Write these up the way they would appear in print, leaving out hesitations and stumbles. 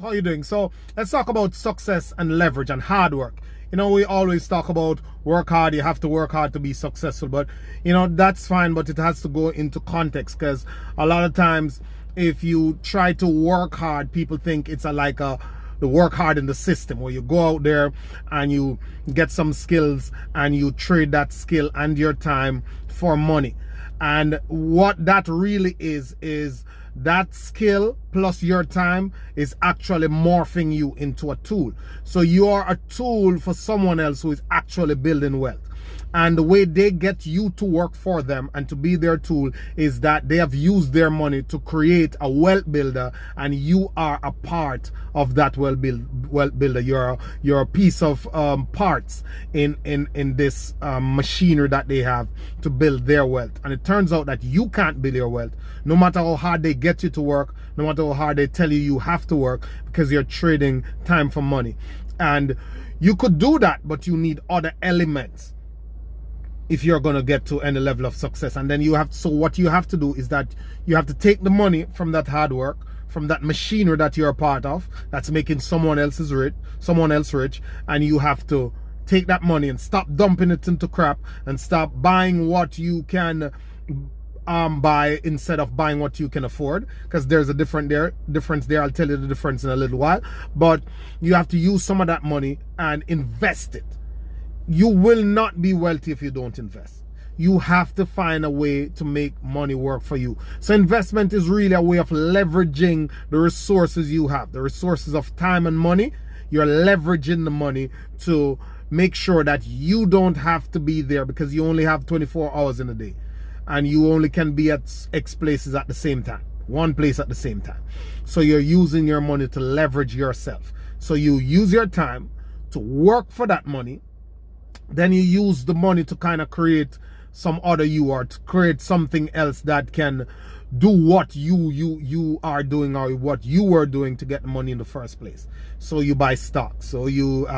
How you doing? So let's talk about success and leverage and hard work. You know, we always talk about work hard, you have to work hard to be successful, but you know, that's fine, but it has to go into context, because a lot of times if you try to work hard, people think it's the work hard in the system, where you go out there and you get some skills and you trade that skill and your time for money. And what that really is that skill plus your time is actually morphing you into a tool. So you are a tool for someone else who is actually building wealth. And the way they get you to work for them and to be their tool is that they have used their money to create a wealth builder, and you are a part of that wealth builder. You're a piece of parts in this machinery that they have to build their wealth. And it turns out that you can't build your wealth, no matter how hard they get you to work, no matter how hard they tell you you have to work, because you're trading time for money. And you could do that, but you need other elements if you're going to get to any level of success. And then so what you have to do is that you have to take the money from that hard work, from that machinery that you're a part of, that's making someone else rich, and you have to take that money and stop dumping it into crap and stop buying what you can buy instead of buying what you can afford, because there's a difference there. I'll tell you the difference in a little while. But you have to use some of that money and invest it. You will not be wealthy if you don't invest. You have to find a way to make money work for you. So investment is really a way of leveraging the resources you have, the resources of time and money. You're leveraging the money to make sure that you don't have to be there, because you only have 24 hours in a day and you only can be at X places at the same time, one place at the same time. So you're using your money to leverage yourself. So you use your time to work for that money. Then you use the money to kind of create some other you, or to create something else that can do what you are doing, or what you were doing to get the money in the first place. So you buy stock, so you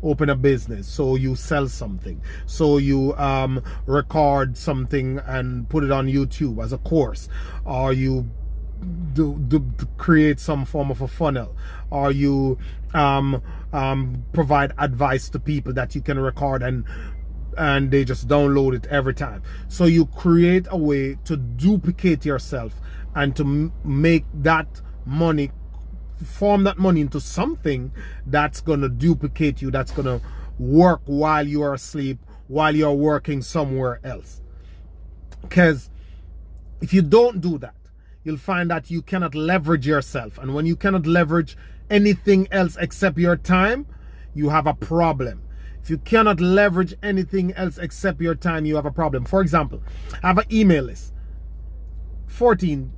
open a business, so you sell something, so you record something and put it on YouTube as a course, or you create some form of a funnel, or you provide advice to people that you can record and they just download it every time. So you create a way to duplicate yourself and to make that money, form that money into something that's going to duplicate you, that's going to work while you are asleep, while you're working somewhere else. Because if you don't do that, you'll find that you cannot leverage yourself. And when you cannot leverage anything else except your time, you have a problem. If you cannot leverage anything else except your time, you have a problem. For example, I have an email list, 14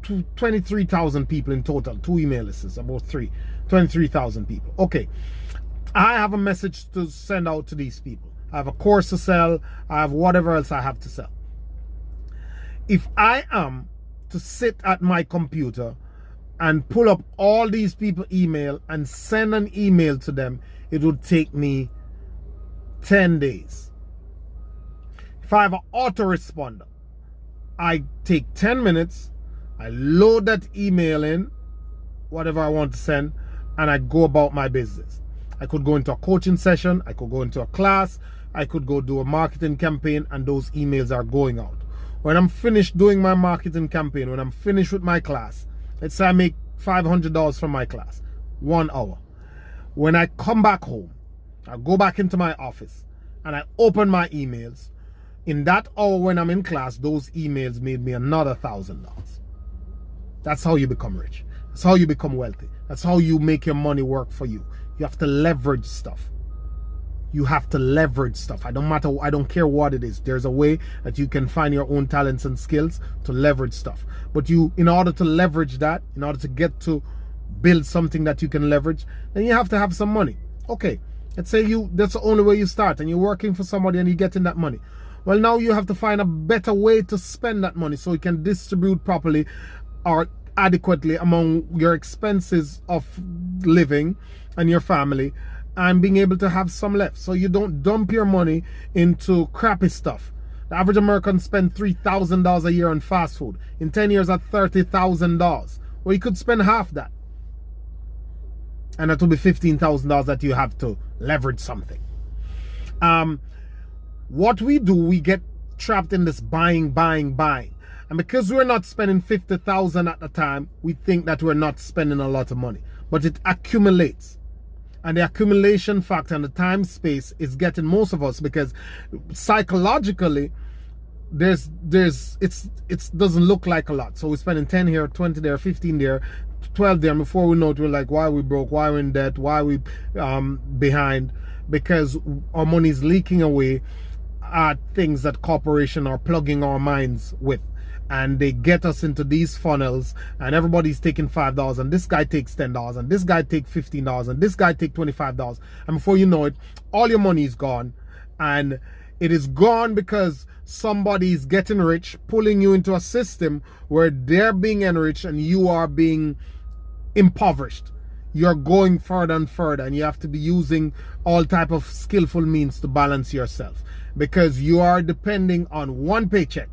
to 23,000 people in total. 2 email lists, about 23,000 people. Okay, I have a message to send out to these people. I have a course to sell. I have whatever else I have to sell. If I am to sit at my computer and pull up all these people email and send an email to them, it would take me 10 days. If I have an autoresponder, I take 10 minutes, I load that email in, whatever I want to send, and I go about my business. I could go into a coaching session, I could go into a class, I could go do a marketing campaign, and those emails are going out. When I'm finished doing my marketing campaign, when I'm finished with my class, let's say I make $500 from my class, 1 hour. When I come back home, I go back into my office and I open my emails. In that hour when I'm in class, those emails made me another $1,000. That's how you become rich. That's how you become wealthy. That's how you make your money work for you. You have to leverage stuff. You have to leverage stuff. I don't care what it is. There's a way that you can find your own talents and skills to leverage stuff. But in order to leverage that, in order to get to build something that you can leverage, then you have to have some money. Okay, let's say that's the only way you start, and you're working for somebody and you're getting that money. Well, now you have to find a better way to spend that money so you can distribute properly or adequately among your expenses of living and your family, and being able to have some left, so you don't dump your money into crappy stuff. The average American spends $3,000 a year on fast food. In 10 years, that's $30,000. Well, you could spend half that. And that will be $15,000 that you have to leverage something. What we do, we get trapped in this buying. And because we're not spending $50,000 at the time, we think that we're not spending a lot of money. But it accumulates. And the accumulation factor and the time space is getting most of us, because psychologically, it doesn't look like a lot. So we're spending 10 here, 20 there, 15 there, 12 there, and before we know it, we're like, why are we broke? Why are we in debt? Why are we behind? Because our money is leaking away at things that corporations are plugging our minds with. And they get us into these funnels, and everybody's taking $5, and this guy takes $10, and this guy takes $15, and this guy takes $25. And before you know it, all your money is gone. And it is gone because somebody is getting rich, pulling you into a system where they're being enriched and you are being impoverished. You're going further and further, and you have to be using all type of skillful means to balance yourself, because you are depending on one paycheck,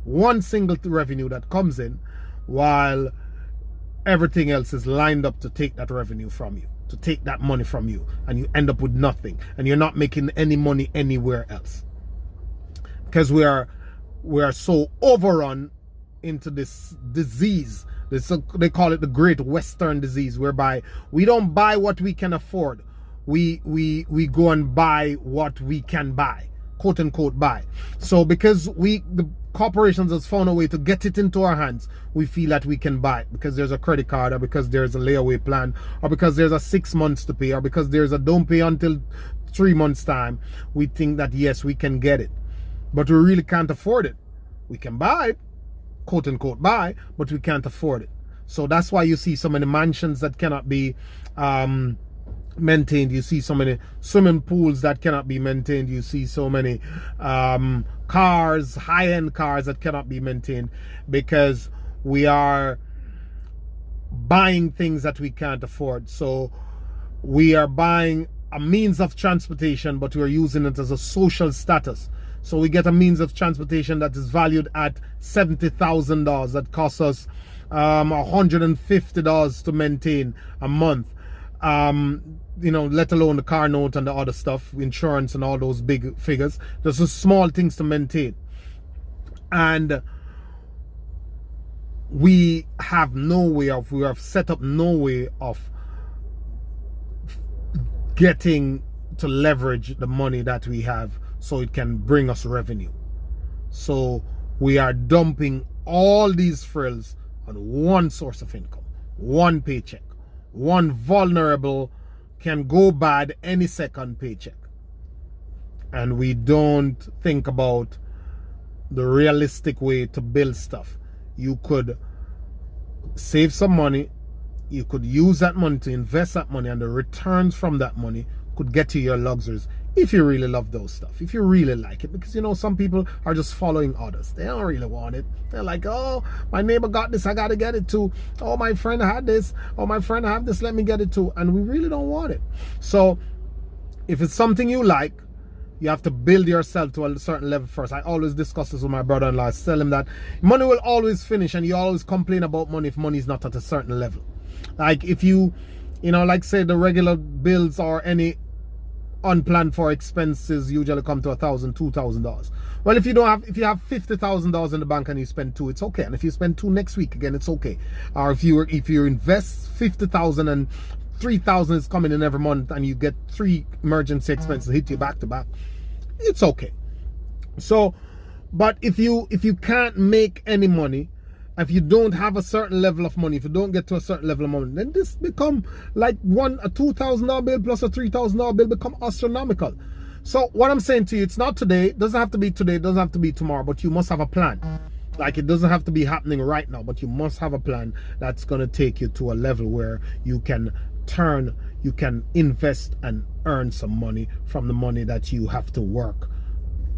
one single revenue that comes in, while everything else is lined up to take that revenue from you, to take that money from you, and you end up with nothing, and you're not making any money anywhere else, because we are so overrun into this disease. They call it the Great Western Disease, whereby we don't buy what we can afford. We go and buy what we can buy, quote unquote buy. So because the corporations has found a way to get it into our hands, we feel that we can buy it because there's a credit card, or because there's a layaway plan, or because there's a 6 months to pay, or because there's a don't pay until 3 months time. We think that yes, we can get it, but we really can't afford it. We can buy it, quote unquote buy, but we can't afford it. So that's why you see so many mansions that cannot be maintained. You see so many swimming pools that cannot be maintained. You see so many cars, high-end cars that cannot be maintained, because we are buying things that we can't afford. So we are buying a means of transportation, but we're using it as a social status. So we get a means of transportation that is valued at $70,000 that costs us $150 to maintain a month. Let alone the car note and the other stuff, insurance and all those big figures. There's just small things to maintain. And we have set up no way of getting to leverage the money that we have so it can bring us revenue. So we are dumping all these frills on one source of income, one paycheck, one vulnerable, can go bad any second paycheck. And we don't think about the realistic way to build stuff. You could save some money, you could use that money to invest that money, and the returns from that money could get you your luxuries, if you really love those stuff, if you really like it. Because some people are just following others. They don't really want it. They're like, oh, my neighbor got this, I gotta get it too. Oh, my friend had this, oh, my friend have this, let me get it too. And we really don't want it. So if it's something you like, you have to build yourself to a certain level first. I always discuss this with my brother-in-law. I tell him that money will always finish, and you always complain about money if money is not at a certain level. Like if you like say the regular bills or any unplanned for expenses usually come to $1,000, $2,000. Well, if you have $50,000 in the bank and you spend $2,000, it's okay. And if you spend $2,000 next week again, it's okay. Or if you invest $50,000 and $3,000 is coming in every month, and you get 3 emergency expenses hit you back to back, it's okay. So, but if you can't make any money, if you don't have a certain level of money, if you don't get to a certain level of money, then this become like a $2,000 bill plus a $3,000 bill become astronomical. So what I'm saying to you, it's not today. It doesn't have to be today. It doesn't have to be tomorrow. But you must have a plan. Like it doesn't have to be happening right now. But you must have a plan that's going to take you to a level where you can invest and earn some money from the money that you have to work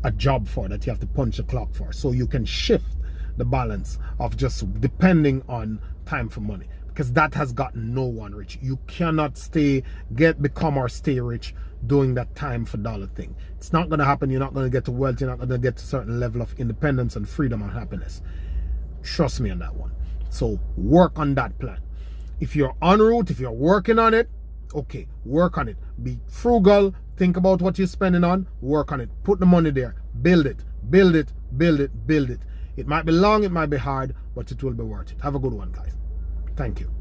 a job for, that you have to punch the clock for. So you can shift the balance of just depending on time for money, because that has gotten no one rich. You cannot become or stay rich doing that time for dollar thing. It's not going to happen. You're not going to get to wealth. You're not going to get to a certain level of independence and freedom and happiness. Trust me on that one. So work on that plan. If you're en route, if you're working on it, Okay, work on it. Be frugal. Think about what you're spending on. Work on it. Put the money there. Build it. Build it. Build it. Build it. It might be long, it might be hard, but it will be worth it. Have a good one, guys. Thank you.